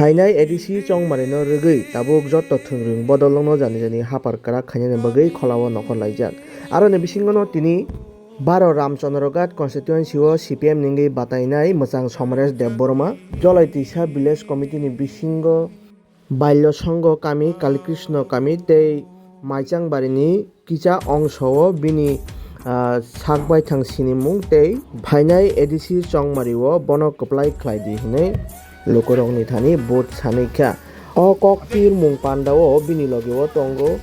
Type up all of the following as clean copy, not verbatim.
Hainai edisi chongmani no rwgui tabuk joto thungrung bodolno jani hapar karak khainani bagui kholao nokor laijak. Aroni bisingo no tini Baro Ramchandrogat constituency o CPM ningi batainai Mwchang Somres Debborma Jolai Tisa village committee ni bisingo Bailyo Sangho kami Kalikrishna kami tei Maichangbari ni kicha ongsho o bini sakbai thang sinimung tei phainai edisi chongmari o bono kwplai khlaidi hinai lokorokni thani boat sanikha o koktir mung pandao bini loge o tongo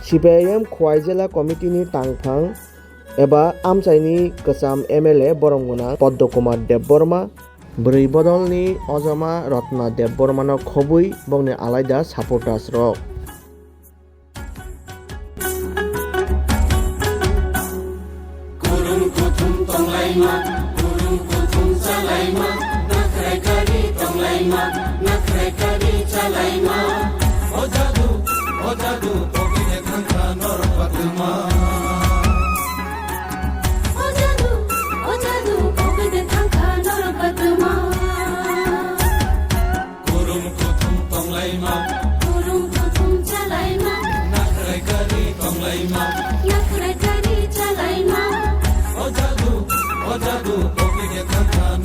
CPIM Khwai Jela committee ni tangphang eba amchaini kwcham MLA Boromgona Padma Kumar Debborma Bwrwi Bodolni Ojama Ratna Debborma no khobui bongni alaida supporters rok kurung kuthum tonglaima kurung kuthum chalaima nakhrai kari tonglaima nakhrai kari chalaima ojadu pokine khangkha nor patma Ojadu, pokoknya kakak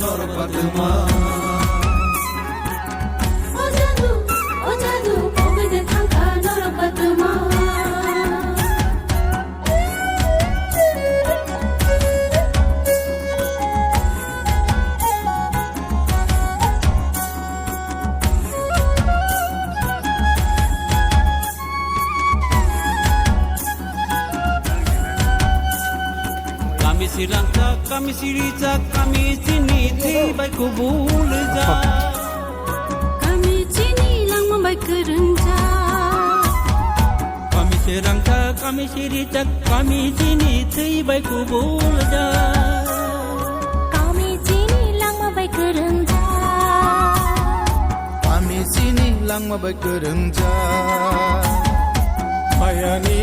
nor patma. Ojadu, pokoknya kakak nor patma. Kami sirangka, kami siricak, kami cini tibai kubul ja. Kami cini lang membai kerenja. Kami sirangka, kami siricak, kami cini tibai kubul ja. Kami cini lang membai kerenja. Kami cini lang membai kerenja. Bayani.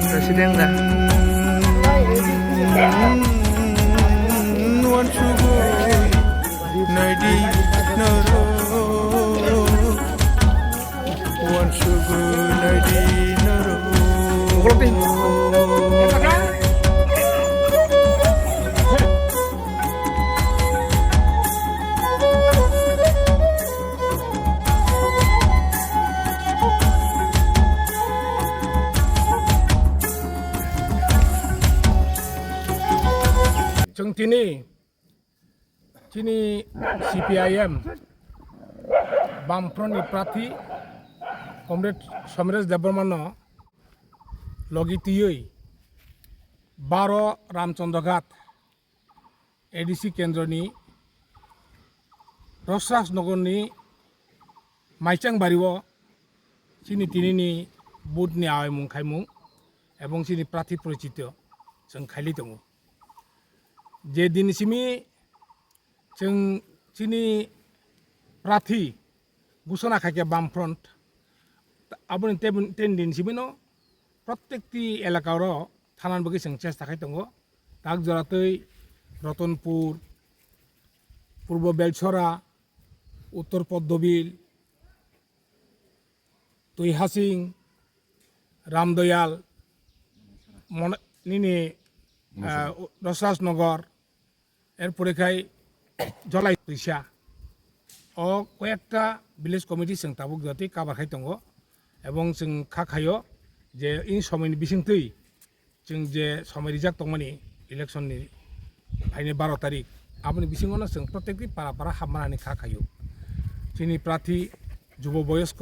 Presiden dah. Nuan sugu nadi naro. Nuan sugu nadi naro. Jeng tini CPIM Bamfront Prati Comrade Somres Debborma no logi tiyoi Baro Ramchandrogat ADC Kendro ni Rosras Nogor ni Maichangbari o sini tini ni bud ni awai mung khaimung ebong sini Prati porichito jeng khaili tongo je dinisimi jeng sini Prathi ঘোষণা খাইকে বামফ্রন্ট আপনি তেন দিন Cimino প্রত্যেকটি এলাকার থানার বগে जों চেষ্টা খাই দङ তাক জরাতৈ রতনপুর পূর্ব বেলছড়া উত্তর পদ্মবিল তৈহাসিং রামদয়াল নিনি রসরাজনগর এরপরে খাই জলাই তৈসা ও কয়েকটা ভিলেজ কমিটি जों তাবুক জাতি কাবার খাই দङ এবং जों খাখাयो যে এই সময়নি বিসিংতৈ जों যে সময় রিজাক দङমানি ইলেকশননি ফাইনে 12 তারিখ আপনি বিসিङनो जों প্রত্যেকটি পাড়া পাড়া হামমানানি খাখাयो যিনি প্রার্থী যুব বয়স্ক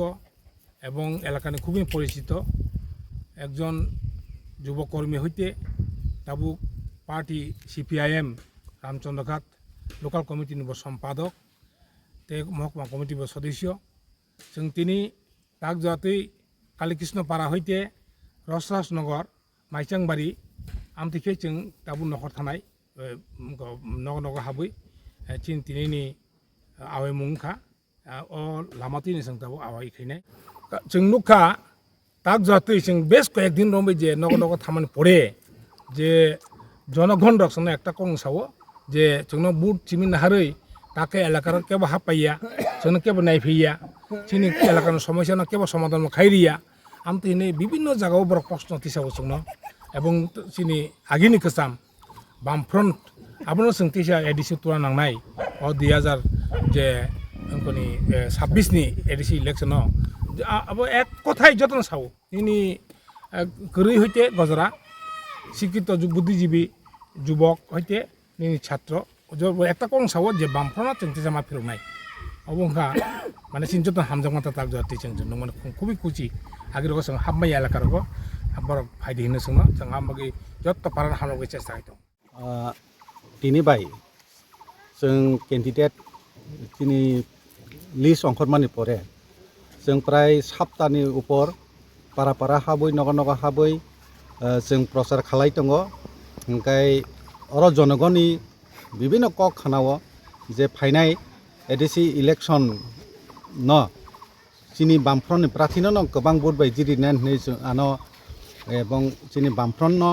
এবং এলাকানি খুবই পরিচিত একজন যুবকর্মী হইতে তাবুক পার্টি CPIM রামচন্দ্রঘাট লোকাল কমিটিनि সম্পাদক ते महकुमा कमिटी सदस्य जों तिनी ताक जातै कालीकृष्ण पारा हईते रसराजनगर माइचांबारी आमथिखे जों दाबु नखर थानाय नगर नगर हाबै चिन तिनि आवाय मुंखा o lamati ni sang tabo awai khainai जों नुखा তাক যাতে जों বেশ কয়েকদিন রমে যে নগর থামানি পড়ে যে জনগণ রক্ষণে একটা কংসাও যে जोंनो बुट चिमिन हारै তাকে এলাকার কেব হাপাইয়া जोंनो কেব নাইফিয়া চিনি এলাকার সমস্যা না কেব সমাধান খাইরিয়া আমি তো বিভিন্ন জায়গাও বড় প্রশ্ন তিসাও जोंनो এবং চিনি আগিনি কসাম বামফ্রন্ট আপনার सोंथिसा एडिसि तुरा नांनाय ओ 2000 যে अंकनि 26 नि एडिसि इलेक्शन अब एक কথাই যতন চাও ইনি গরৈ হইতে গজরা শিক্ষিত বুদ্ধিজীবী যুবক হইতে নিনি ছাত্র একটা কং চাও যে বামফ্রন্ট চিন্তা জামা ফিরনাই অবংখা মানে চিন্তা হামজামাতা তাক যাতে जों মানে খুবই কুচি আগের রকম হাবমাই এলাকার রকম আবার ফাইদে হিনে जों जों আমাকে যত পারার হামলাকে চেষ্টা হইতো তিনি বাই जों केन्डिडेट তিনি लिस्ट अंखरमानि परे जों प्राय सप्ताहनि ऊपर पारा पारा हाबै नगर नगर हाबै जों प्रचार खालाय दङ ओमफ्राय अर जनगणनि বিভিন্ন কক खानाव जे फाइनाय एडिसि इलेक्शन न चिनि बामफ्रन्टनि प्रार्थीनो न गोबां भोट बाय जिरिनाय आनो एबं चिनि बामफ्रन्ट न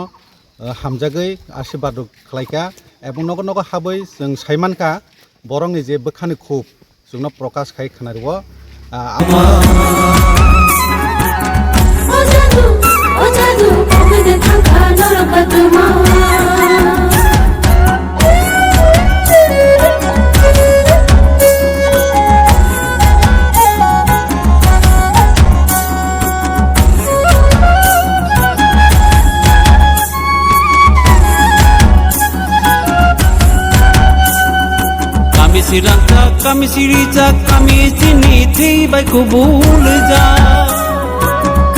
हामजागै आशीर्बाद खालायका एबं नगर नगर हाबै जों सायमानका बरंनि जे बोखानि खुब जोंनो प्रकाश खाय खानारिव Sirangka kami sirijak kami cini tibai kubul ja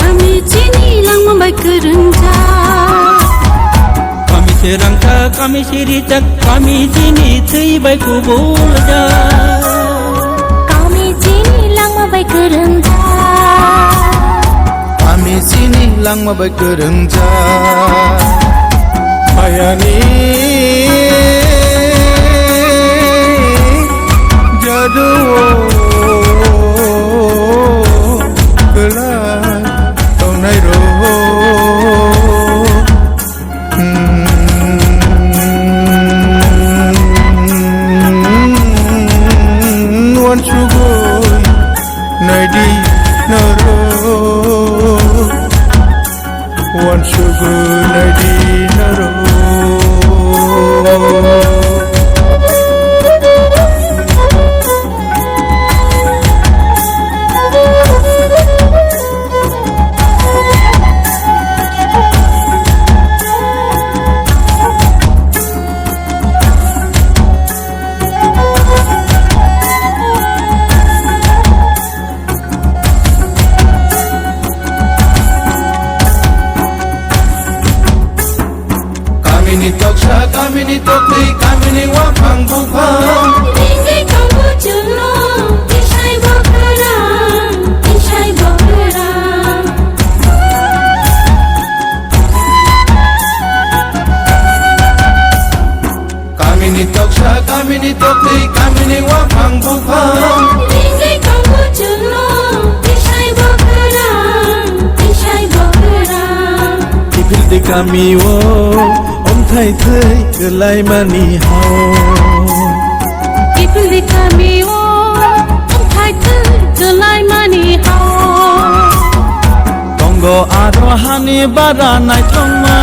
kami cini lang mambai kerengja kami sirangka kami sirijak kami cini tibai kubul ja kami cini lang mambai kerengja kami cini lang mambai kerengja bayani aduh gelap tonai ro nuan sugoi naidi naro wan sugoi naidi naro Kamini tokli kamini wapang bupang Ringgit kamu jono Isai bokerang Isai bokerang Kamini toksa kamini tokli kamini wapang bupang Ringgit kamu jono Isai bokerang Isai bokerang Ipil di kami wo Thai thai gelai mani hao Ipil di kami wo Thai thai gelai mani hao Tonggo aro hani bara nai thongma